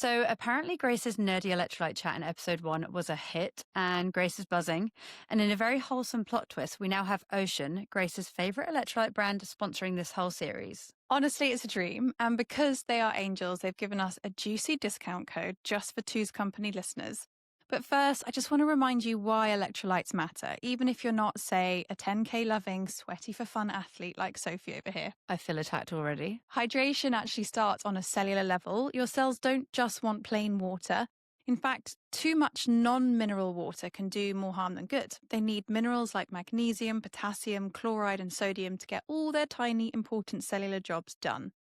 So apparently Grace's nerdy electrolyte chat in episode 1 was a hit and Grace is buzzing. And in a very wholesome plot twist, we now have Ocean, Grace's favourite electrolyte brand, sponsoring this whole series. Honestly, it's a dream. And because they are angels, they've given us a juicy discount code just for Two's Company listeners. But first, I just want to remind you why electrolytes matter, even if you're not, say, a 10K loving, sweaty for fun athlete like Sophie over here. I feel attacked already. Hydration actually starts on a cellular level. Your cells don't just want plain water. In fact, too much non-mineral water can do more harm than good. They need minerals like magnesium, potassium, chloride, and sodium to get all their tiny, important cellular jobs done.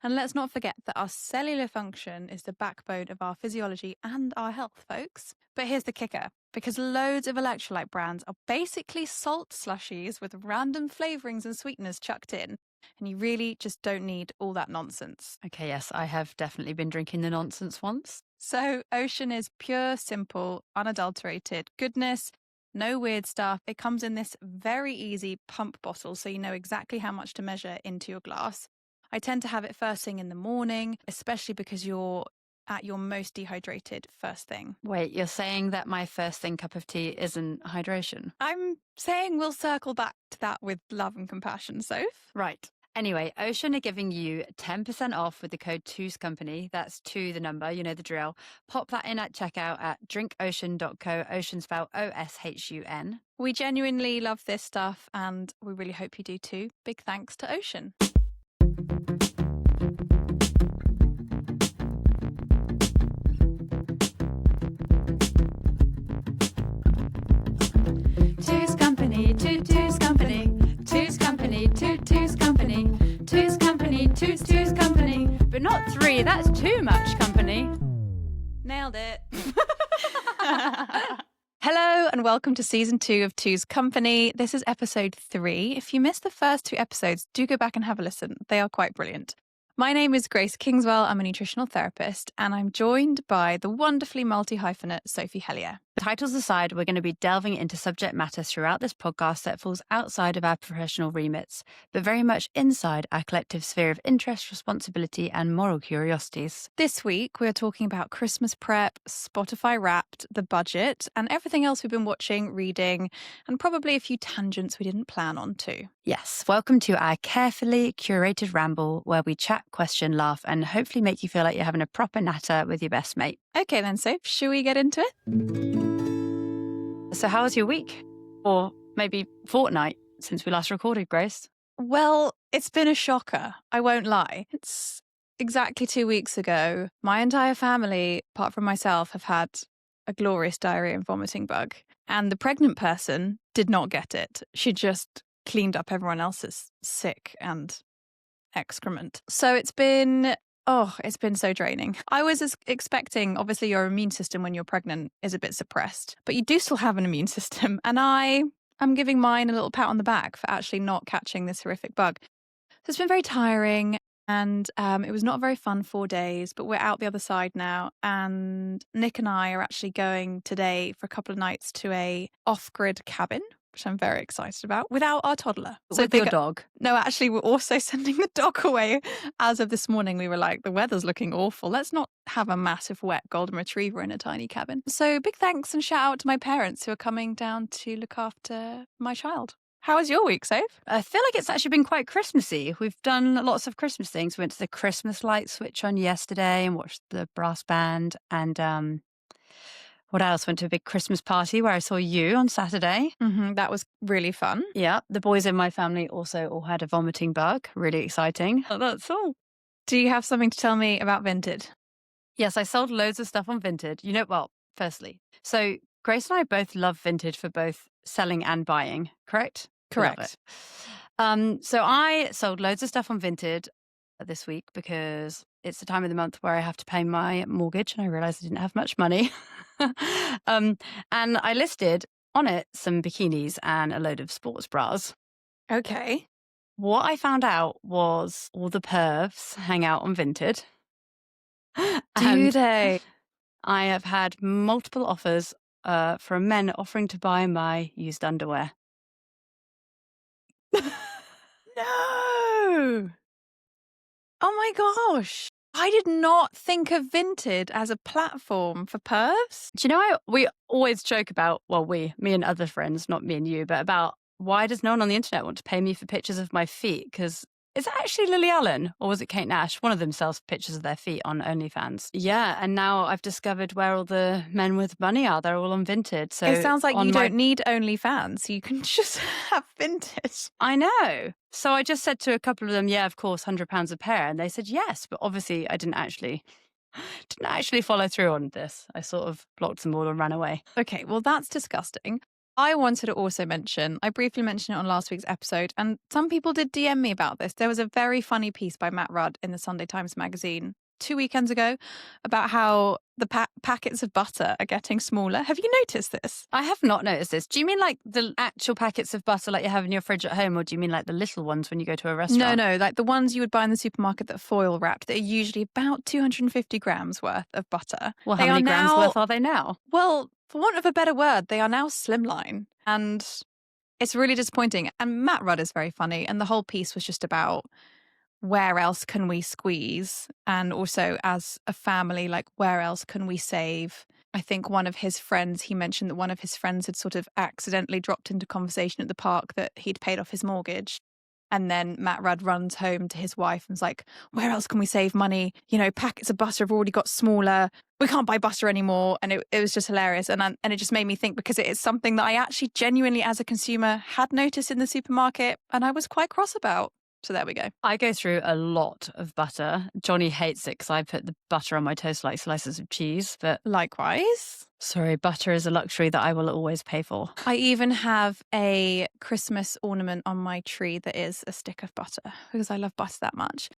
And let's not forget that our cellular function is the backbone of our physiology and our health, folks. But here's the kicker. Because loads of electrolyte brands are basically salt slushies with random flavourings and sweeteners chucked in. And you really just don't need all that nonsense. Okay, yes, I have definitely been drinking the nonsense once. So Ocean is pure, simple, unadulterated goodness. No weird stuff. It comes in this very easy pump bottle, so you know exactly how much to measure into your glass. I tend to have it first thing in the morning, especially because you're at your most dehydrated first thing. Wait, you're saying that my first thing cup of tea isn't hydration? I'm saying we'll circle back to that with love and compassion, Soph. Right. Anyway, Ocean are giving you 10% off with the code Two's Company. That's 2 the number, you know the drill. Pop that in at checkout at drinkocean.co, Ocean spelled OSHUN. We genuinely love this stuff and we really hope you do too. Big thanks to Ocean. Two's Company, Two's Company, Two's Company, Two's Company, Two's Company, Two's Company. But not 3, that's too much company. Nailed it. Hello and welcome to season 2 of Two's Company. This is episode 3. If you missed the first 2 episodes, do go back and have a listen. They are quite brilliant. My name is Grace Kingswell. I'm a nutritional therapist and I'm joined by the wonderfully multi-hyphenate Sophie Hellyer. Titles aside, we're going to be delving into subject matter throughout this podcast that falls outside of our professional remits, but very much inside our collective sphere of interest, responsibility, and moral curiosities. This week, we're talking about Christmas prep, Spotify Wrapped, the budget, and everything else we've been watching, reading, and probably a few tangents we didn't plan on too. Yes, welcome to our carefully curated ramble where we chat, question, laugh, and hopefully make you feel like you're having a proper natter with your best mate. Okay then, Soph, should we get into it? So how was your week? Or maybe fortnight since we last recorded, Grace? Well, it's been a shocker. I won't lie. It's exactly 2 weeks ago. My entire family, apart from myself, have had a glorious diarrhea and vomiting bug. And the pregnant person did not get it. She just cleaned up everyone else's sick and excrement. So it's been so draining. I was expecting, obviously, your immune system when you're pregnant is a bit suppressed, but you do still have an immune system. And I'm giving mine a little pat on the back for actually not catching this horrific bug. So it's been very tiring and it was not very fun 4 days, but we're out the other side now. And Nick and I are actually going today for a couple of nights to a off-grid cabin, which I'm very excited about, without our toddler. With your dog? No, actually, we're also sending the dog away. As of this morning, we were like, the weather's looking awful. Let's not have a massive wet golden retriever in a tiny cabin. So big thanks and shout out to my parents who are coming down to look after my child. How was your week, Soph? I feel like it's actually been quite Christmassy. We've done lots of Christmas things. We went to the Christmas light switch on yesterday and watched the brass band and what else? Went to a big Christmas party where I saw you on Saturday. That was really fun. Yeah. The boys in my family also all had a vomiting bug. Really exciting. That's all. Do you have something to tell me about Vinted? Yes, I sold loads of stuff on Vinted. You know, well, firstly. So Grace and I both love Vinted for both selling and buying, correct? Correct. So I sold loads of stuff on Vinted this week because it's the time of the month where I have to pay my mortgage and I realized I didn't have much money. And I listed on it some bikinis and a load of sports bras. Okay. What I found out was all the pervs hang out on Vinted. Do they? I have had multiple offers from men offering to buy my used underwear. No. Oh my gosh. I did not think of Vinted as a platform for pervs. Do you know, we always joke about, well, me and other friends, not me and you, but about why does no one on the internet want to pay me for pictures of my feet? Because is it actually Lily Allen or was it Kate Nash? One of them sells pictures of their feet on OnlyFans. Yeah, and now I've discovered where all the men with money are. They're all on Vinted. So It sounds like on you my don't need OnlyFans. You can just have Vinted. I know. So I just said to a couple of them, yeah, of course, £100 a pair. And they said yes. But obviously I didn't actually follow through on this. I sort of blocked them all and ran away. Okay, well, that's disgusting. I wanted to also mention, I briefly mentioned it on last week's episode, and some people did DM me about this. There was a very funny piece by Matt Rudd in the Sunday Times magazine 2 weekends ago about how the packets of butter are getting smaller. Have you noticed this? I have not noticed this. Do you mean like the actual packets of butter like you have in your fridge at home, or do you mean like the little ones when you go to a restaurant? No, like the ones you would buy in the supermarket that are foil wrapped, that are usually about 250 grams worth of butter. Well, how They many are grams now, worth are they now? well, for want of a better word, they are now slimline. And it's really disappointing. And Matt Rudd is very funny. And the whole piece was just about where else can we squeeze? And also, as a family, like, where else can we save? I think one of his friends, he mentioned that one of his friends had sort of accidentally dropped into conversation at the park that he'd paid off his mortgage. And then Matt Rudd runs home to his wife and is like, where else can we save money? You know, packets of butter have already got smaller. We can't buy butter anymore. And it was just hilarious. And it just made me think, because it is something that I actually genuinely, as a consumer, had noticed in the supermarket and I was quite cross about. So there we go. I go through a lot of butter. Johnny hates it because I put the butter on my toast like slices of cheese. But Likewise. sorry, butter is a luxury that I will always pay for. I even have a Christmas ornament on my tree that is a stick of butter because I love butter that much.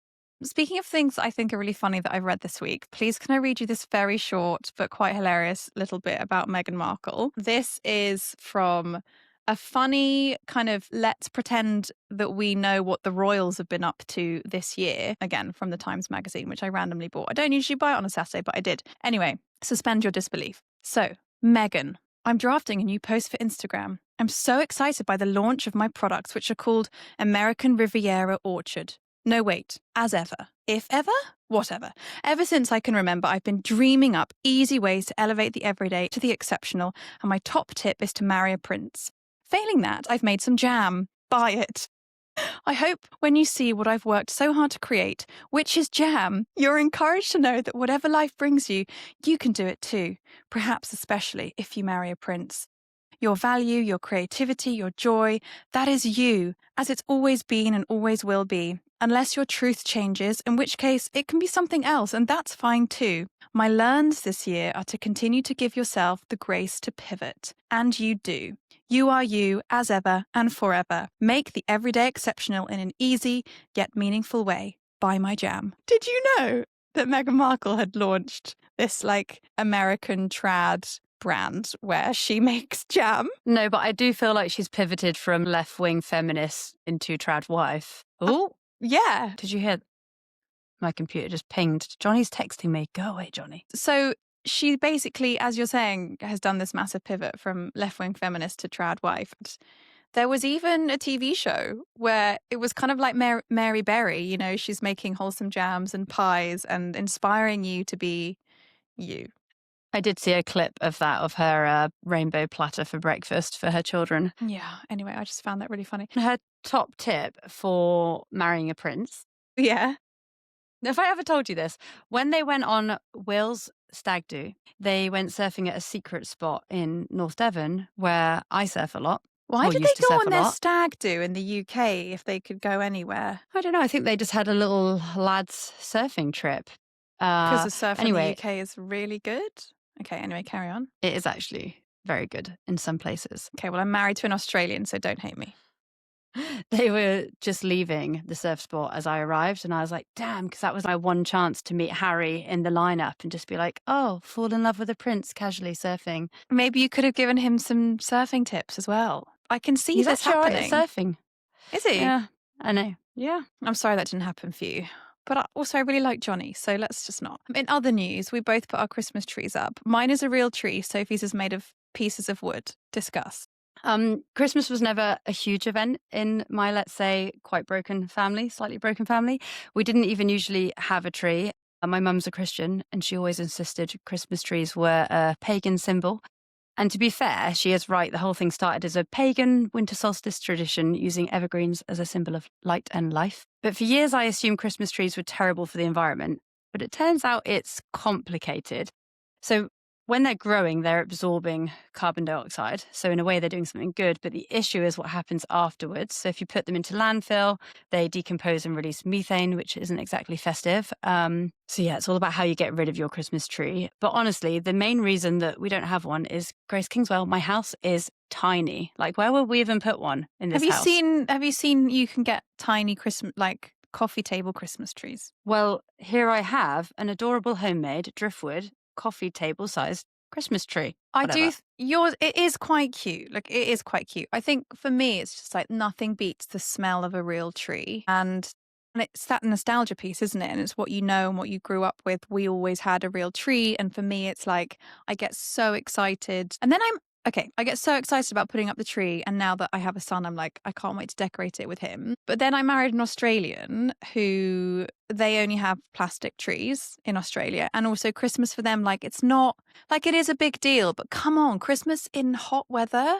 Speaking of things I think are really funny that I've read this week, please can I read you this very short but quite hilarious little bit about Meghan Markle? This is from a funny kind of let's pretend that we know what the royals have been up to this year. Again, from the Times magazine, which I randomly bought. I don't usually buy it on a Saturday, but I did. Anyway, suspend your disbelief. So, Meghan, I'm drafting a new post for Instagram. I'm so excited by the launch of my products, which are called American Riviera Orchard. No, wait, as ever. If ever? Whatever. Ever since I can remember, I've been dreaming up easy ways to elevate the everyday to the exceptional, and my top tip is to marry a prince. Failing that, I've made some jam. Buy it. I hope when you see what I've worked so hard to create, which is jam, you're encouraged to know that whatever life brings you, you can do it too. Perhaps especially if you marry a prince. Your value, your creativity, your joy, that is you, as it's always been and always will be. Unless your truth changes, in which case it can be something else, and that's fine too. My learns this year are to continue to give yourself the grace to pivot. And you do. You are you, as ever and forever. Make the everyday exceptional in an easy yet meaningful way. Buy my jam. Did you know that Meghan Markle had launched this like American trad brand where she makes jam? No, but I do feel like she's pivoted from left-wing feminist into trad wife. Oh, Yeah. did you hear? My computer just pinged. Johnny's texting me. Go away, Johnny. So she basically, as you're saying, has done this massive pivot from left-wing feminist to trad wife. There was even a TV show where it was kind of like Mary Berry, you know, she's making wholesome jams and pies and inspiring you to be you. I did see a clip of that, of her rainbow platter for breakfast for her children. Yeah. Anyway, I just found that really funny. Her top tip for marrying a prince. Yeah. Have I ever told you this? When they went on Will's stag do, they went surfing at a secret spot in North Devon where I surf a lot. Why Or did they used to go surf on a their lot. stag do in the UK if they could go anywhere? I don't know. I think they just had a little lads surfing trip. Because the surf Anyway, in the UK is really good. Okay, anyway, carry on. it is actually very good in some places. Okay, well, I'm married to an Australian, so don't hate me. They were just leaving the surf spot as I arrived, and I was like, damn, because that was my one chance to meet Harry in the lineup and just be like, oh, fall in love with a prince casually surfing. Maybe you could have given him some surfing tips as well. I can see He's this actually all right happening. at surfing. Is he? Yeah, I know. Yeah. I'm sorry that didn't happen for you. But also, I really like Johnny, so let's just not. In other news, we both put our Christmas trees up. Mine is a real tree. Sophie's is made of pieces of wood. Discuss. Christmas was never a huge event in my, let's say, quite broken family, slightly broken family. We didn't even usually have a tree. My mum's a Christian, and she always insisted Christmas trees were a pagan symbol. And to be fair, she is right. The whole thing started as a pagan winter solstice tradition using evergreens as a symbol of light and life. But for years, I assumed Christmas trees were terrible for the environment. But it turns out it's complicated. So when they're growing, they're absorbing carbon dioxide. So in a way, they're doing something good. But the issue is what happens afterwards. So if you put them into landfill, they decompose and release methane, which isn't exactly festive. So yeah, it's all about how you get rid of your Christmas tree. But honestly, the main reason that we don't have one is Grace Kingswell. My house is tiny. Like, where would we even put one in this house? Have you seen you can get tiny Christmas, like coffee table Christmas trees? Well, here I have an adorable homemade driftwood coffee table sized Christmas tree. Yours, it is quite cute. Like, it is quite cute. I think for me, it's just like nothing beats the smell of a real tree. And it's that nostalgia piece, isn't it? And it's what you know and what you grew up with. We always had a real tree. And for me, it's like I get so excited. And then I get so excited about putting up the tree. And now that I have a son, I'm like, I can't wait to decorate it with him. But then I married an Australian who they only have plastic trees in Australia. And also Christmas for them, like, it's not like it is a big deal. But come on, Christmas in hot weather.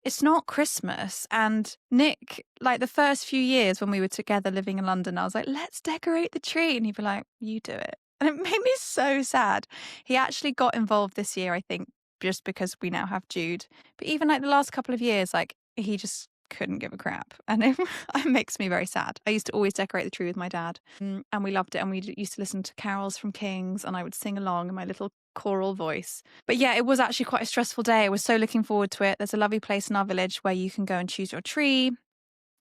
It's not Christmas. And Nick, like the first few years when we were together living in London, I was like, let's decorate the tree. And he'd be like, you do it. And it made me so sad. He actually got involved this year, I think, just because we now have Jude. But even like the last couple of years, like he just couldn't give a crap. And it makes me very sad. I used to always decorate the tree with my dad and we loved it. And we used to listen to carols from Kings and I would sing along in my little choral voice. But yeah, it was actually quite a stressful day. I was so looking forward to it. There's a lovely place in our village where you can go and choose your tree.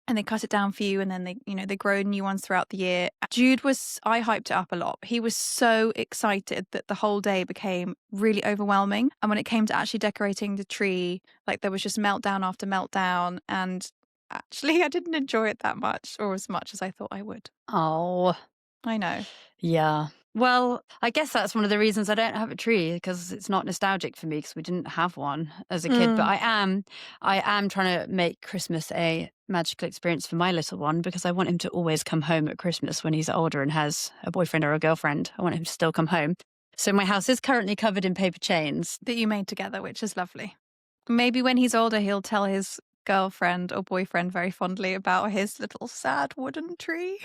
And they cut it down for you and then they grow new ones throughout the year. I hyped it up a lot. He was so excited that the whole day became really overwhelming. And when it came to actually decorating the tree, like there was just meltdown after meltdown. And actually, I didn't enjoy it that much or as much as I thought I would. Oh, I know. Yeah. Well, I guess that's one of the reasons I don't have a tree, because it's not nostalgic for me because we didn't have one as a kid. But I am trying to make Christmas a magical experience for my little one, because I want him to always come home at Christmas when he's older and has a boyfriend or a girlfriend. I want him to still come home. So my house is currently covered in paper chains that you made together, which is lovely. Maybe when he's older, he'll tell his girlfriend or boyfriend very fondly about his little sad wooden tree.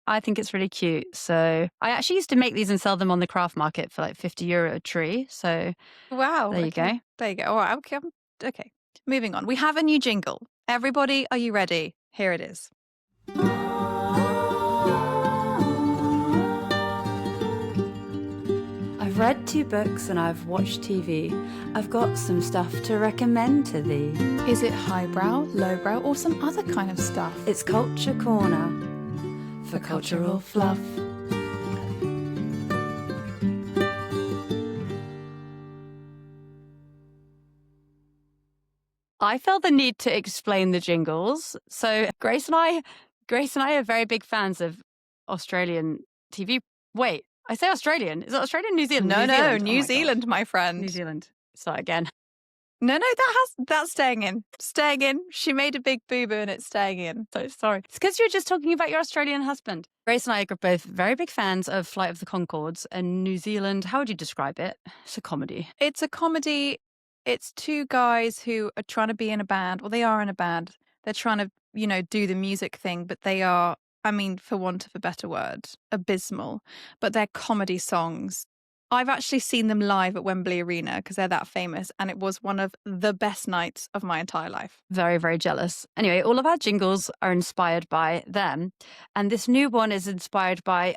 I think it's really cute. So I actually used to make these and sell them on the craft market for like €50 a tree. So wow. There you go. There you go. All right. Okay. Moving on. We have a new jingle. Everybody, are you ready? Here it is. I've read 2 books and I've watched TV. I've got some stuff to recommend to thee. Is it highbrow, lowbrow, or some other kind of stuff? It's Culture Corner for cultural fluff. I felt the need to explain the jingles. So Grace and I are very big fans of Australian TV. Wait, I say Australian. Is it Australian? New Zealand? No, New Zealand, my friend. New Zealand. Start again. No, that's staying in. Staying in. She made a big boo-boo and it's staying in. So sorry. It's because you were just talking about your Australian husband. Grace and I are both very big fans of Flight of the Conchords and New Zealand. How would you describe it? It's a comedy. It's a comedy. It's 2 guys who are trying to be in a band. Well, they are in a band. They're trying to, do the music thing, but they are, I mean, for want of a better word, abysmal. But they're comedy songs. I've actually seen them live at Wembley Arena because they're that famous, and it was one of the best nights of my entire life. Very, very jealous. Anyway, all of our jingles are inspired by them, and this new one is inspired by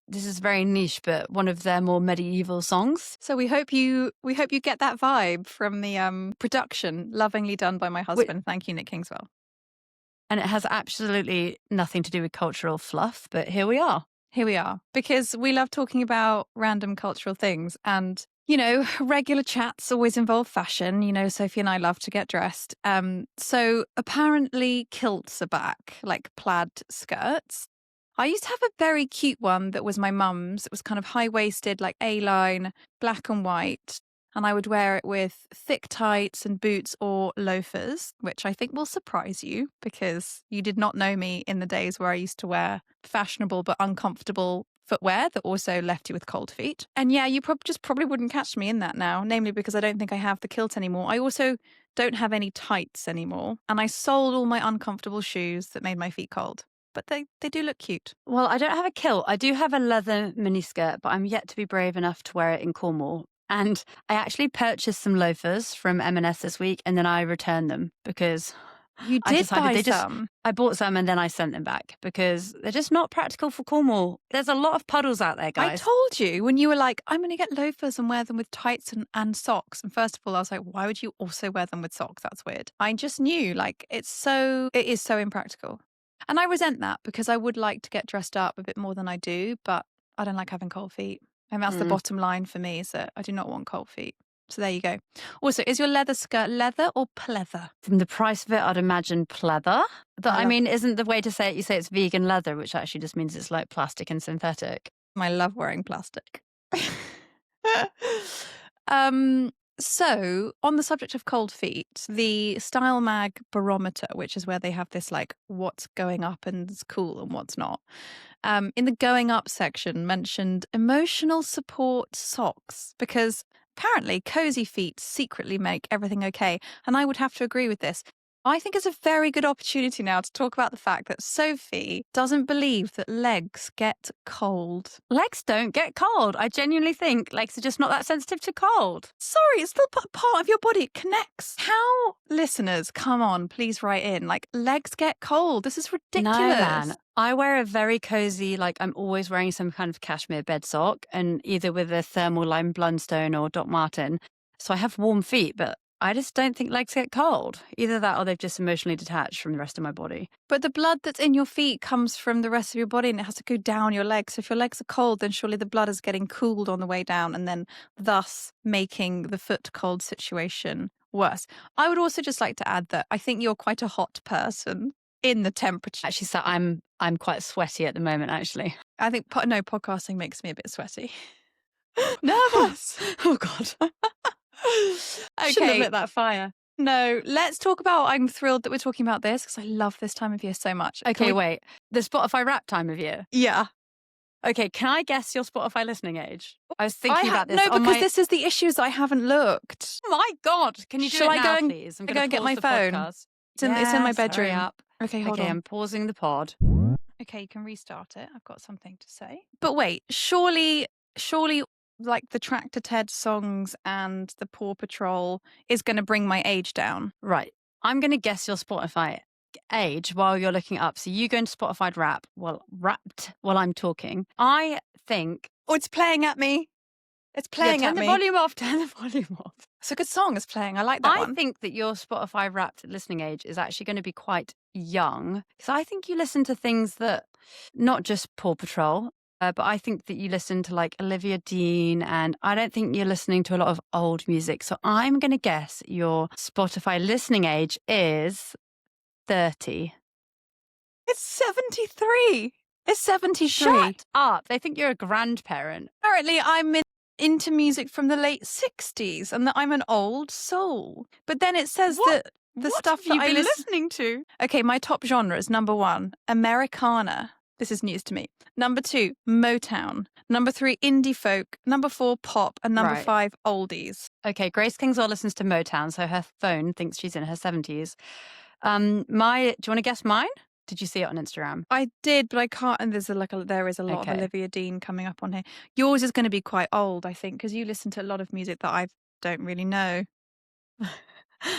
this is very niche, but one of their more medieval songs. So we hope you get that vibe from the production, lovingly done by my husband. Thank you, Nick Kingswell. And it has absolutely nothing to do with cultural fluff, but here we are. Here we are, because we love talking about random cultural things and, regular chats always involve fashion. Sophie and I love to get dressed. So apparently kilts are back, like plaid skirts. I used to have a very cute one that was my mum's. It was kind of high-waisted, like A-line, black and white. and I would wear it with thick tights and boots or loafers, which I think will surprise you because you did not know me in the days where I used to wear fashionable but uncomfortable footwear that also left you with cold feet. And yeah, you probably wouldn't catch me in that now, namely because I don't think I have the kilt anymore. I also don't have any tights anymore, and I sold all my uncomfortable shoes that made my feet cold. But they do look cute. Well, I don't have a kilt. I do have a leather miniskirt, but I'm yet to be brave enough to wear it in Cornwall. And I actually purchased some loafers from M&S this week, and then I returned them because You I did decided buy they just. some. I bought some and then I sent them back because they're just not practical for Cornwall. There's a lot of puddles out there, I guys. told you when you were like, I'm going to get loafers and wear them with tights and socks. And first of all, I was like, why would you also wear them with socks? That's weird. I just knew like it is so impractical. And I resent that because I would like to get dressed up a bit more than I do, but I don't like having cold feet. And that's the bottom line for me is that I do not want cold feet. So there you go. Also, is your leather skirt leather or pleather? From the price of it, I'd imagine pleather. But I love- mean, isn't the way to say it, you say it's vegan leather, which actually just means it's like plastic and synthetic. I love wearing plastic. So, on the subject of cold feet, the Style Mag barometer, which is where they have this like what's going up and it's cool and what's not, in the going up section mentioned emotional support socks because apparently cozy feet secretly make everything okay. And I would have to agree with this. I think it's a very good opportunity now to talk about the fact that Sophie doesn't believe that legs get cold. Legs don't get cold. I genuinely think legs are just not that sensitive to cold. Sorry, it's still part of your body. It connects. How, listeners, come on, please write in. Like, legs get cold. This is ridiculous. No, man. I wear a very cozy, like I'm always wearing some kind of cashmere bed sock and either with a thermal lime Blundstone or Doc Marten. So I have warm feet, but I just don't think legs get cold. Either that or they've just emotionally detached from the rest of my body. But the blood that's in your feet comes from the rest of your body and it has to go down your legs. So if your legs are cold, then surely the blood is getting cooled on the way down and then thus making the foot cold situation worse. I would also just like to add that I think you're quite a hot person in the temperature. Actually, so I'm quite sweaty at the moment, actually. I think, podcasting makes me a bit sweaty. Nervous. Oh, God. Okay. Shouldn't have lit that fire. No, let's talk about, I'm thrilled that we're talking about this because I love this time of year so much. Okay, wait. The Spotify Wrap time of year. Yeah. Okay, can I guess your Spotify listening age? I was thinking about this. No, because this is the issues I haven't looked. Oh my God. Can you do Shall it I now, go and- please? I'm I going go to and get my phone? podcast. It's in my Yes, bedroom. hurry up. Okay, hold on. I'm pausing the pod. Okay, you can restart it. I've got something to say. But wait, surely like the Tractor Ted songs and the Paw Patrol is going to bring my age down. Right. I'm going to guess your Spotify age while you're looking it up. So you go into Spotify Wrapped while I'm talking. I think. Oh, it's playing at me. It's playing at me. Turn the volume off. Turn the volume off. It's a good song. It's playing. I like that one. I think that your Spotify Wrapped listening age is actually going to be quite young because I think you listen to things that not just Paw Patrol. But I think that you listen to like Olivia Dean and I don't think you're listening to a lot of old music. So I'm going to guess your Spotify listening age is 30. It's 73. It's 73. Shut up. They think you're a grandparent. Apparently, I'm into music from the late 60s and that I'm an old soul. But then it says that the stuff that I listening to. Okay, my top genres, number 1, Americana. This is news to me. Number 2, Motown. Number 3, indie folk. Number 4, pop. And number 5, oldies. Okay, Grace Kingswell listens to Motown, so her phone thinks she's in her 70s. Do you want to guess mine? Did you see it on Instagram? I did, but I can't. And there is a lot of Olivia Dean coming up on here. Yours is going to be quite old, I think, because you listen to a lot of music that I don't really know.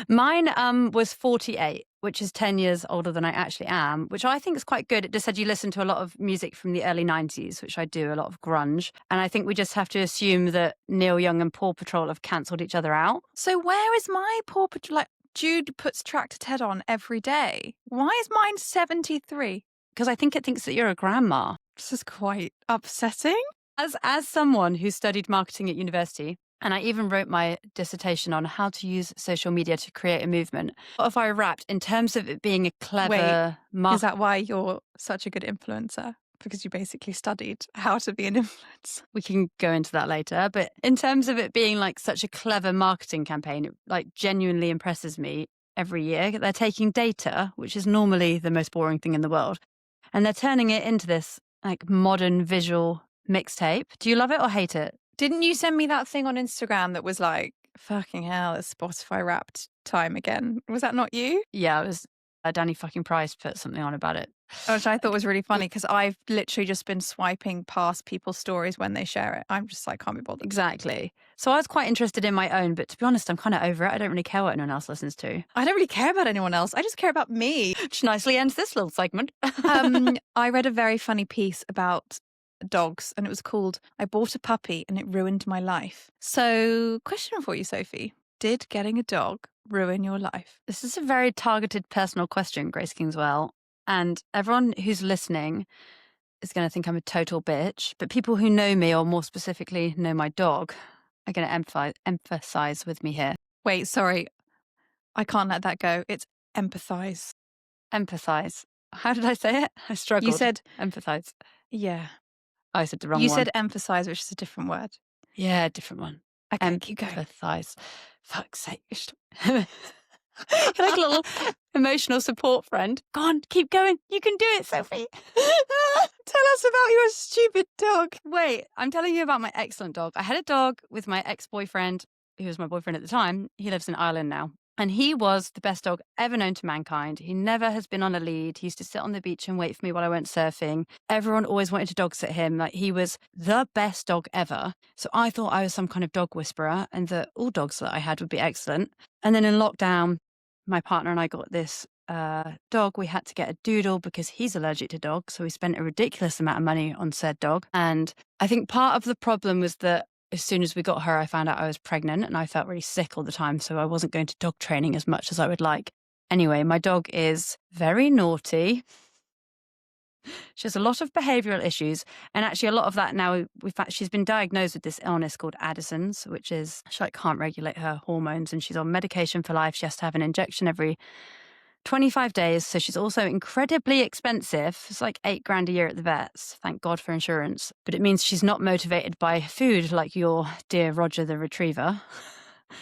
Mine was 48, which is 10 years older than I actually am, which I think is quite good. It just said you listen to a lot of music from the early 90s, which I do, a lot of grunge. And I think we just have to assume that Neil Young and Paw Patrol have cancelled each other out. So where is my Paw Patrol? Like, Jude puts Tractor Ted on every day. Why is mine 73? Because I think it thinks that you're a grandma. This is quite upsetting. As someone who studied marketing at university, and I even wrote my dissertation on how to use social media to create a movement. Spotify Wrapped, in terms of it being a clever Is that why you're such a good influencer? because you basically studied how to be an influencer. We can go into that later. But in terms of it being like such a clever marketing campaign, it like genuinely impresses me every year. They're taking data, which is normally the most boring thing in the world, and they're turning it into this like modern visual mixtape. Do you love it or hate it? Didn't you send me that thing on Instagram that was like, fucking hell, it's Spotify Wrapped time again? Was that not you? Yeah, it was Danny fucking Price put something on about it. Which I thought was really funny because I've literally just been swiping past people's stories when they share it. I'm just like, can't be bothered. Exactly. So I was quite interested in my own, but to be honest, I'm kind of over it. I don't really care what anyone else listens to. I don't really care about anyone else. I just care about me. Which nicely ends this little segment. I read a very funny piece about dogs and it was called I Bought a Puppy and It Ruined My Life. So, question for you, Sophie. Did getting a dog ruin your life? This is a very targeted personal question, Grace Kingswell. And everyone who's listening is going to think I'm a total bitch. But people who know me, or more specifically know my dog, are going to emphasize with me here. Wait, sorry. I can't let that go. It's empathize. Empathize. How did I say it? I struggled. You said empathize. Yeah. I said the wrong one. You said emphasize, which is a different word. Yeah, different one. Okay, keep going. Empathize. Fuck's sake. You're like a little emotional support friend. Go on, keep going. You can do it, Sophie. Tell us about your stupid dog. Wait, I'm telling you about my excellent dog. I had a dog with my ex-boyfriend, who was my boyfriend at the time. He lives in Ireland now. And he was the best dog ever known to mankind. He never has been on a lead. He used to sit on the beach and wait for me while I went surfing. Everyone always wanted to dog sit him. Like, he was the best dog ever. So I thought I was some kind of dog whisperer and that all dogs that I had would be excellent. And then in lockdown, my partner and I got this dog. We had to get a doodle because he's allergic to dogs. So we spent a ridiculous amount of money on said dog. And I think part of the problem was that as soon as we got her, I found out I was pregnant and I felt really sick all the time. So I wasn't going to dog training as much as I would like. Anyway, my dog is very naughty. She has a lot of behavioural issues. And actually a lot of that now, she's been diagnosed with this illness called Addison's, which is she like can't regulate her hormones and she's on medication for life. She has to have an injection every 25 days. So she's also incredibly expensive. It's like $8,000 a year at the vets. Thank God for insurance. But it means she's not motivated by food like your dear Roger the Retriever.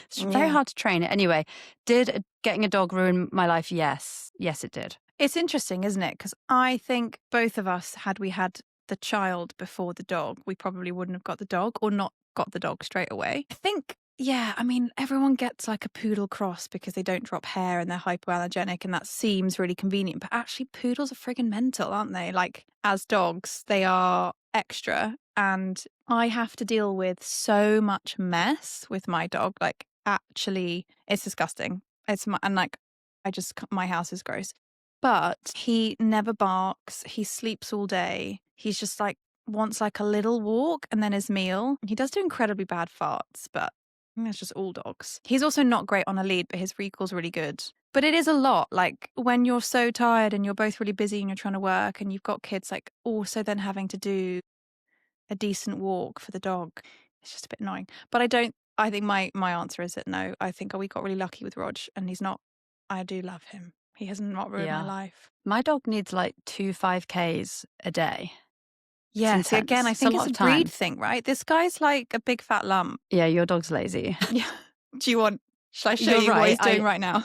It's very hard to train it. Anyway, did getting a dog ruin my life? Yes. Yes, it did. It's interesting, isn't it? Because I think both of us, had we had the child before the dog, we probably wouldn't have got the dog or not got the dog straight away. I think, yeah, I mean, everyone gets like a poodle cross because they don't drop hair and they're hypoallergenic and that seems really convenient. But actually, poodles are friggin' mental, aren't they? Like, as dogs, they are extra. And I have to deal with so much mess with my dog. Like, actually, it's disgusting. My house is gross. But he never barks. He sleeps all day. He's just like, wants like a little walk and then his meal. He does do incredibly bad farts, but I think that's just all dogs. He's also not great on a lead, but his recall's really good. But it is a lot. Like, when you're so tired and you're both really busy and you're trying to work and you've got kids, like, also then having to do a decent walk for the dog, it's just a bit annoying. But I think my answer is that no. I think we got really lucky with Rog and I do love him. He has not ruined my life. My dog needs like 2 5Ks a day. Yeah, see, again, I think it's a breed thing, right? This guy's like a big fat lump. Yeah, your dog's lazy. Yeah. Shall I show you what he's doing right now?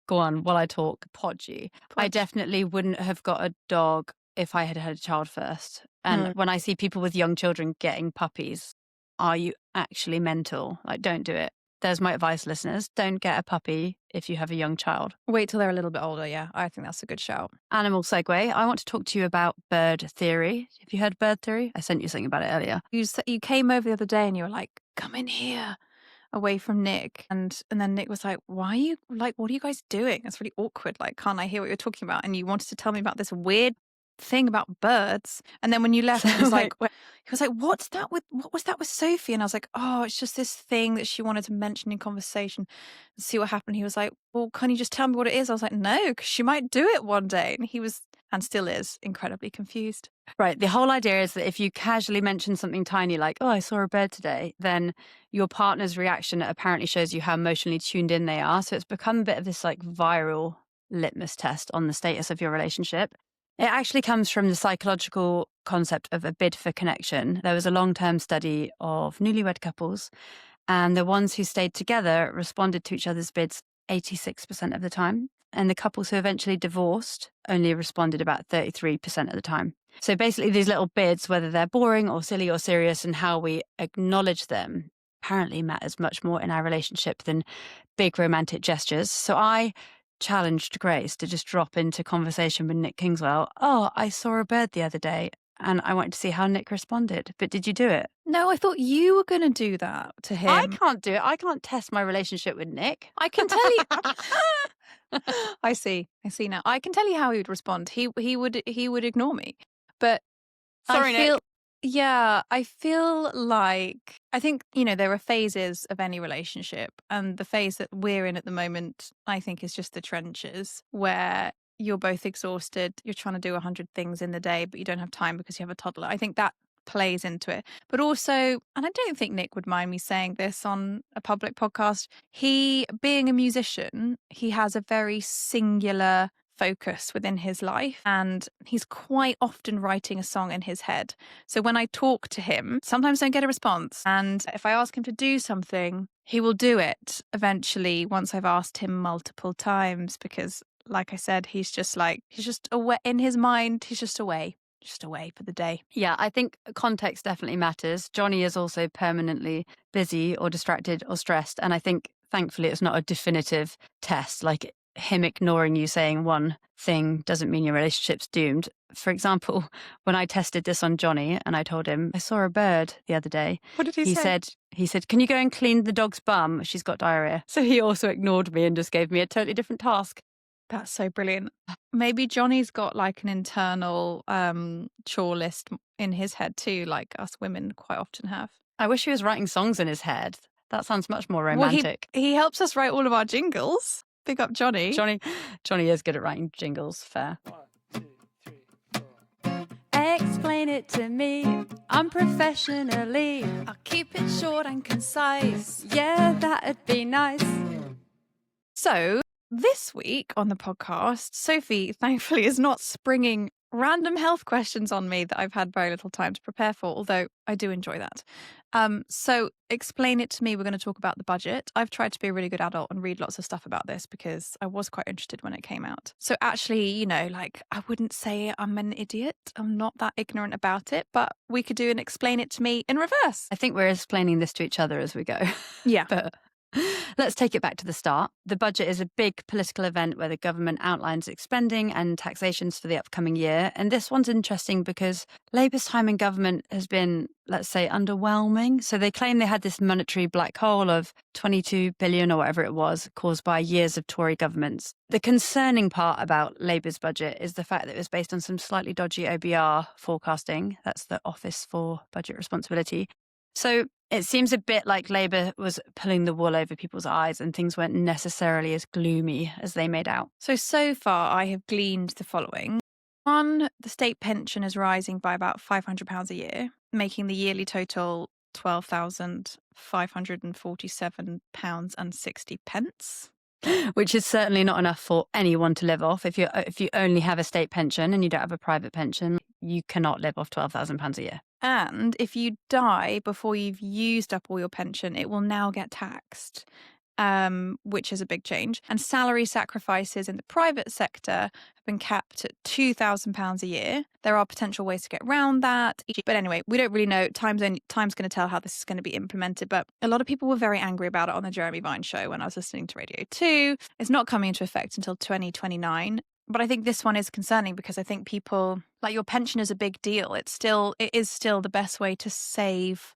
Go on while I talk. Podgy. I definitely wouldn't have got a dog if I had had a child first. And when I see people with young children getting puppies, are you actually mental? Like, don't do it. There's my advice, listeners. Don't get a puppy if you have a young child. Wait till they're a little bit older, yeah. I think that's a good shout. Animal segue. I want to talk to you about bird theory. Have you heard bird theory? I sent you something about it earlier. You came over the other day and you were like, come in here, away from Nick. And then Nick was like, why are you, like, what are you guys doing? It's really awkward. Like, can't I hear what you're talking about? And you wanted to tell me about this weird thing about birds. And then when you left, he was like, what was that with Sophie? And I was like, oh, it's just this thing that she wanted to mention in conversation and see what happened. He was like, well, can you just tell me what it is? I was like, no, because she might do it one day. And he was, and still is, incredibly confused. Right. The whole idea is that if you casually mention something tiny like, oh, I saw a bird today, then your partner's reaction apparently shows you how emotionally tuned in they are. So it's become a bit of this like viral litmus test on the status of your relationship. It actually comes from the psychological concept of a bid for connection. There was a long-term study of newlywed couples, and the ones who stayed together responded to each other's bids 86% of the time. And the couples who eventually divorced only responded about 33% of the time. So basically, these little bids, whether they're boring or silly or serious, and how we acknowledge them apparently matters much more in our relationship than big romantic gestures. So I challenged Grace to just drop into conversation with Nick Kingswell. Oh, I saw a bird the other day and I wanted to see how Nick responded. But did you do it? No, I thought you were going to do that to him. I can't do it. I can't test my relationship with Nick. I can tell you. I see now. I can tell you how he would respond. He would ignore me. But Sorry, Nick. Yeah, I feel like, I think, there are phases of any relationship, and the phase that we're in at the moment, I think, is just the trenches, where you're both exhausted, you're trying to do 100 things in the day, but you don't have time because you have a toddler. I think that plays into it. But also, and I don't think Nick would mind me saying this on a public podcast, he, being a musician, he has a very singular focus within his life, and he's quite often writing a song in his head. So when I talk to him, sometimes I don't get a response, and if I ask him to do something, he will do it eventually once I've asked him multiple times, because like I said, he's just away in his mind. He's just away for the day. Yeah, I think context definitely matters. Johnny is also permanently busy or distracted or stressed. And I think, thankfully, it's not a definitive test. Like him ignoring you saying one thing doesn't mean your relationship's doomed. For example, when I tested this on Johnny and I told him, I saw a bird the other day. What did he say? He said, can you go and clean the dog's bum? She's got diarrhea. So he also ignored me and just gave me a totally different task. That's so brilliant. Maybe Johnny's got like an internal chore list in his head too, like us women quite often have. I wish he was writing songs in his head. That sounds much more romantic. Well, he helps us write all of our jingles. Big up Johnny. Johnny is good at writing jingles, fair. 1, 2, 3, 4. Explain it to me, unprofessionally. I'll keep it short and concise. Yeah, that'd be nice. So, this week on the podcast, Sophie, thankfully, is not springing random health questions on me that I've had very little time to prepare for, although I do enjoy that. So explain it to me. We're going to talk about the budget. I've tried to be a really good adult and read lots of stuff about this because I was quite interested when it came out. So actually, I wouldn't say I'm an idiot. I'm not that ignorant about it, but we could do an explain it to me in reverse. I think we're explaining this to each other as we go. Yeah. But let's take it back to the start. The budget is a big political event where the government outlines its spending and taxations for the upcoming year. And this one's interesting because Labour's time in government has been, let's say, underwhelming. So they claim they had this monetary black hole of 22 billion or whatever it was, caused by years of Tory governments. The concerning part about Labour's budget is the fact that it was based on some slightly dodgy OBR forecasting. That's the Office for Budget Responsibility. So it seems a bit like Labour was pulling the wool over people's eyes and things weren't necessarily as gloomy as they made out. So far, I have gleaned the following. 1, the state pension is rising by about £500 a year, making the yearly total £12,547.60. Which is certainly not enough for anyone to live off. If you only have a state pension and you don't have a private pension, you cannot live off £12,000 a year. And if you die before you've used up all your pension, it will now get taxed, which is a big change. And salary sacrifices in the private sector have been capped at £2,000 a year. There are potential ways to get around that. But anyway, we don't really know. Time's going to tell how this is going to be implemented. But a lot of people were very angry about it on the Jeremy Vine show when I was listening to Radio 2. It's not coming into effect until 2029. But I think this one is concerning because I think people, like, your pension is a big deal. It is still the best way to save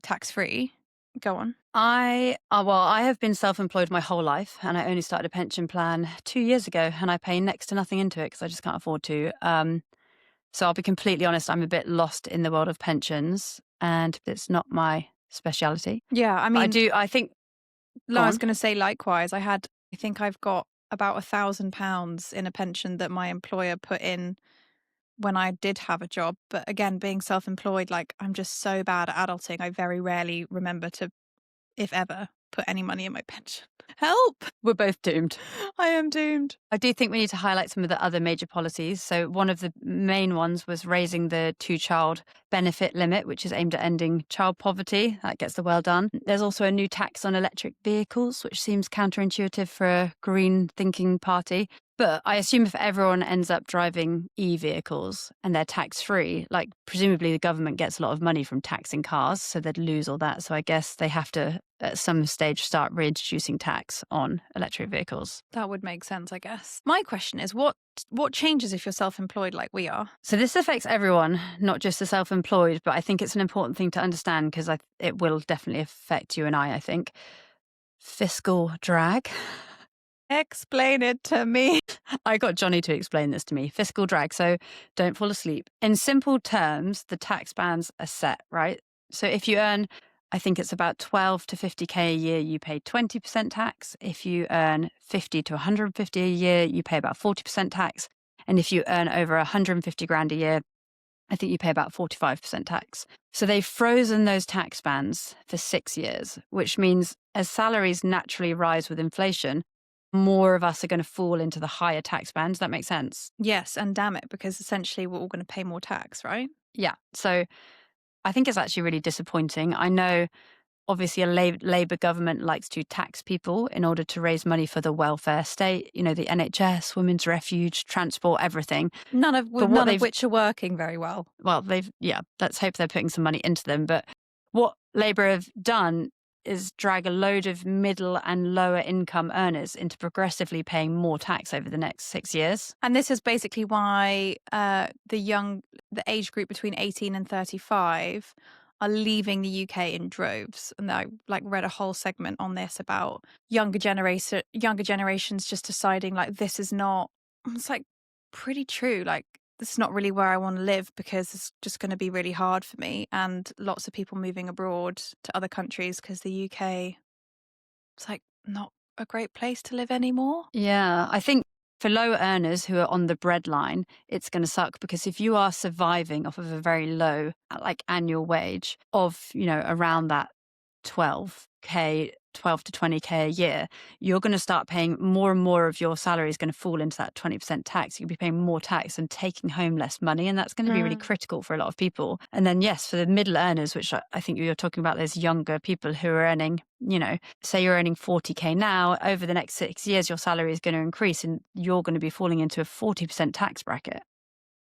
tax-free. Go on. I have been self-employed my whole life and I only started a pension plan 2 years ago and I pay next to nothing into it because I just can't afford to. So I'll be completely honest, I'm a bit lost in the world of pensions and it's not my speciality. Yeah, I mean, I think. No, I was going to say likewise. I think I've got about £1,000 in a pension that my employer put in when I did have a job. But again, being self-employed, like, I'm just so bad at adulting. I very rarely remember to, if ever, put any money in my pension. Help! We're both doomed. I am doomed. I do think we need to highlight some of the other major policies. So one of the main ones was raising the two-child benefit limit, which is aimed at ending child poverty. That gets the well done. There's also a new tax on electric vehicles, which seems counterintuitive for a green thinking party. But I assume if everyone ends up driving e-vehicles and they're tax-free, like presumably the government gets a lot of money from taxing cars, so they'd lose all that. So I guess they have to, at some stage, start reintroducing tax on electric vehicles. That would make sense, I guess. My question is, what changes if you're self-employed like we are? So this affects everyone, not just the self-employed, but I think it's an important thing to understand because it will definitely affect you and I think. Fiscal drag. Explain it to me. I got Johnny to explain this to me. Fiscal drag. So don't fall asleep. In simple terms, the tax bands are set, right? So if you earn, I think it's about 12 to 50K a year, you pay 20% tax. If you earn 50 to 150 a year, you pay about 40% tax. And if you earn over 150 grand a year, I think you pay about 45% tax. So they've frozen those tax bands for 6 years, which means as salaries naturally rise with inflation, more of us are going to fall into the higher tax bands. That makes sense? Yes, and damn it, because essentially we're all going to pay more tax, right? Yeah. So I think it's actually really disappointing. I know obviously a Labour government likes to tax people in order to raise money for the welfare state, the NHS, women's refuge, transport, everything. None of which are working very well. Well, let's hope they're putting some money into them. But what Labour have done is drag a load of middle and lower income earners into progressively paying more tax over the next 6 years. And this is basically why the age group between 18 and 35 are leaving the UK in droves. And I read a whole segment on this about younger generations just deciding this is not, it's pretty true. This is not really where I want to live because it's just going to be really hard for me. And lots of people moving abroad to other countries because the UK, it's not a great place to live anymore. Yeah, I think for low earners who are on the breadline, it's going to suck because if you are surviving off of a very low annual wage of, around that 12 to 20K a year, you're going to start paying more and more of your salary is going to fall into that 20% tax. You'll be paying more tax and taking home less money. And that's going to be really critical for a lot of people. And then, yes, for the middle earners, which I think you're talking about, those younger people who are earning, say you're earning 40K now, over the next 6 years, your salary is going to increase and you're going to be falling into a 40% tax bracket.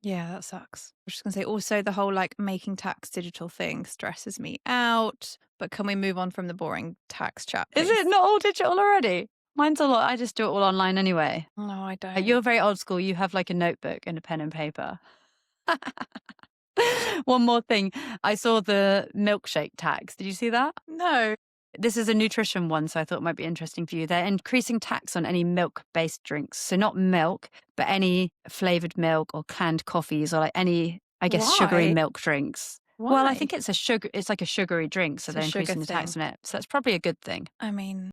Yeah, that sucks. I was just going to say, also the whole making tax digital thing stresses me out. But can we move on from the boring tax chat, please? Is it not all digital already? Mine's a lot. I just do it all online anyway. No, I don't. You're very old school. You have a notebook and a pen and paper. One more thing. I saw the milkshake tax. Did you see that? No. This is a nutrition one, so I thought it might be interesting for you. They're increasing tax on any milk-based drinks. So not milk, but any flavoured milk or canned coffees or any, I guess, Why? sugary milk drinks. Why? Well, I think it's it's like a sugary drink, so It's they're a sugar increasing the tax thing. on it. So that's probably a good thing. I mean,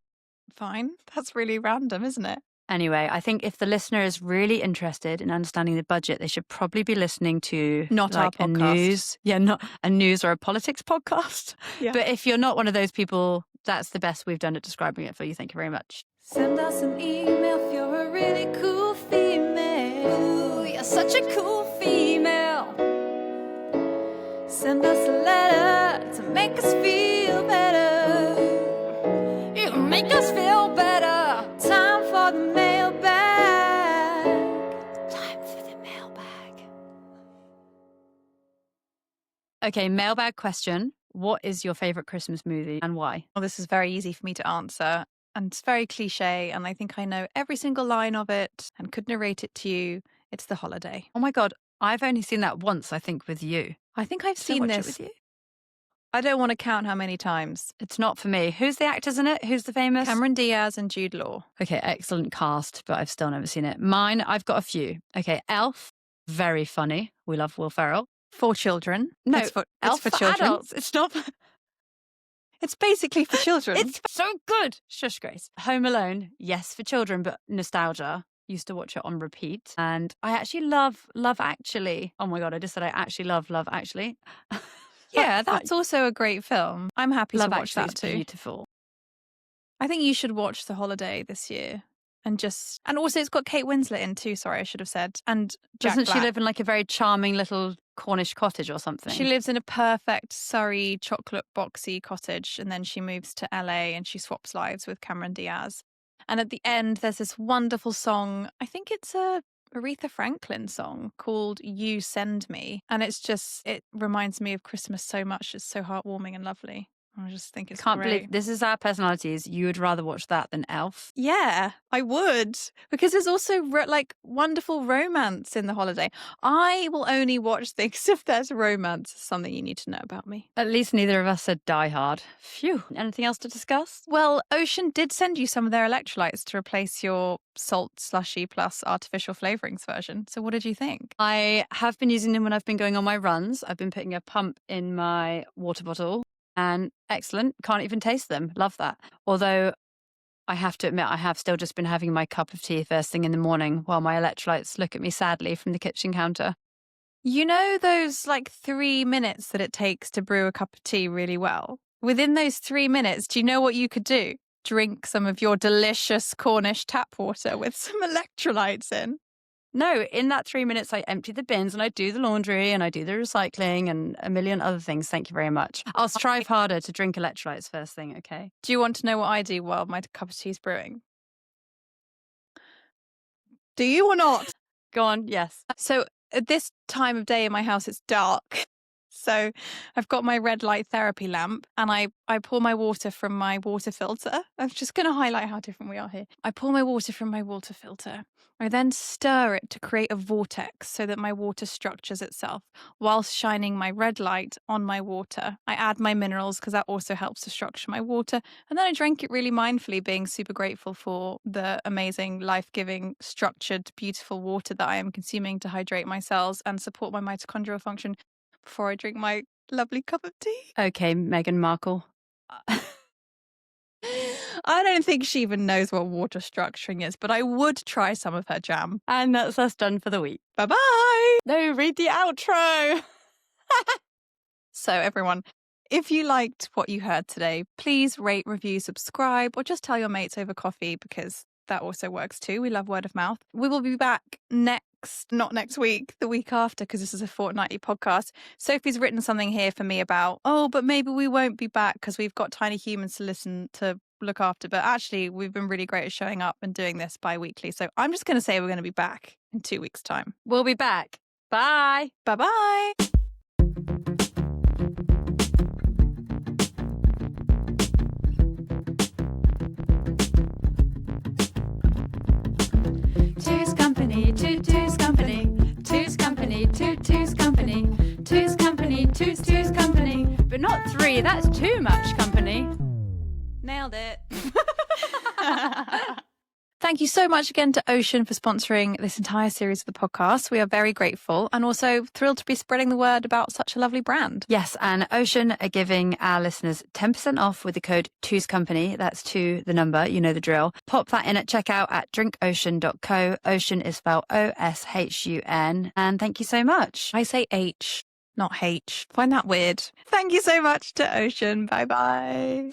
fine. That's really random, isn't it? Anyway, I think if the listener is really interested in understanding the budget, they should probably be listening to Not our podcast. not a news or a politics podcast. Yeah. But if you're not one of those people, that's the best we've done at describing it for you. Thank you very much. Send us an email if you're a really cool female. Ooh, you're such a cool female. Send us a letter to make us feel better. You make us feel better. Time for the mailbag. Time for the mailbag. Okay, mailbag question. What is your favourite Christmas movie and why? Well, this is very easy for me to answer. And it's very cliche. And I think I know every single line of it and could narrate it to you. It's The Holiday. Oh my God, I've only seen that once, I think, with you. I think I've Did I seen watch it this. with you? I don't want to count how many times. It's not for me. Who's the actors in it? Who's the famous? Cameron Diaz and Jude Law. Okay, excellent cast, but I've still never seen it. Mine, I've got a few. Okay, Elf, very funny. We love Will Ferrell. For children. No, it's for children. adults. It's not. It's basically for children. It's so good. Shush, Grace. Home Alone, yes, for children, but nostalgia. Used to watch it on repeat. And I actually love Love Actually. Oh my God, I just said I actually love Love Actually. Yeah, that's also a great film. I'm happy Love to watch Actually that is too. beautiful. I think you should watch The Holiday this year. And also it's got Kate Winslet in too, sorry, I should have said. And Jack Doesn't she Black. live in like a very charming little Cornish cottage or something? She lives in a perfect Surrey chocolate boxy cottage, and then she moves to LA and she swaps lives with Cameron Diaz. And at the end, there's this wonderful song. I think it's a Aretha Franklin song called You Send Me. And it reminds me of Christmas so much. It's so heartwarming and lovely. I just think it's Can't great. believe this is our personalities. You would rather watch that than Elf. Yeah, I would. Because there's also like wonderful romance in The Holiday. I will only watch things if there's romance. Something you need to know about me. At least neither of us said Die Hard. Phew. Anything else to discuss? Well, Ocean did send you some of their electrolytes to replace your salt slushy plus artificial flavorings version. So what did you think? I have been using them when I've been going on my runs. I've been putting a pump in my water bottle. And excellent. Can't even taste them. Love that. Although I have to admit, I have still just been having my cup of tea first thing in the morning while my electrolytes look at me sadly from the kitchen counter. You know those like 3 minutes that it takes to brew a cup of tea really well? Within those 3 minutes, do you know what you could do? Drink some of your delicious Cornish tap water with some electrolytes in. No, in that 3 minutes, I empty the bins and I do the laundry and I do the recycling and a million other things. Thank you very much. I'll strive harder to drink electrolytes first thing, okay? Do you want to know what I do while my cup of tea is brewing? Do you or not? Go on, yes. So at this time of day in my house, it's dark. So I've got my red light therapy lamp and I pour my water from my water filter. I'm just going to highlight how different we are here. I pour my water from my water filter. I then stir it to create a vortex so that my water structures itself whilst shining my red light on my water. I add my minerals because that also helps to structure my water. And then I drink it really mindfully, being super grateful for the amazing, life-giving, structured, beautiful water that I am consuming to hydrate my cells and support my mitochondrial function before I drink my lovely cup of tea. Okay, Meghan Markle. I don't think she even knows what water structuring is, but I would try some of her jam. And that's us done for the week. Bye-bye! No, read the outro. So everyone, if you liked what you heard today, please rate, review, subscribe, or just tell your mates over coffee because that also works too. We love word of mouth. We will be back not next week, the week after, because this is a fortnightly podcast. Sophie's written something here for me about, but maybe we won't be back because we've got tiny humans to look after. But actually, we've been really great at showing up and doing this bi-weekly. So I'm just going to say we're going to be back in 2 weeks' time. We'll be back. Bye. Bye-bye. Two's company, two's company, two's company, two's company, two's company, two's company. But not 3, that's too much company. Nailed it. Thank you so much again to Ocean for sponsoring this entire series of the podcast. We are very grateful and also thrilled to be spreading the word about such a lovely brand. Yes, and Ocean are giving our listeners 10% off with the code Two's Company. That's 2, the number, you know the drill. Pop that in at checkout at drinkocean.co. Ocean is spelled OSHUN. And thank you so much. I say H, not H. Find that weird. Thank you so much to Ocean. Bye-bye.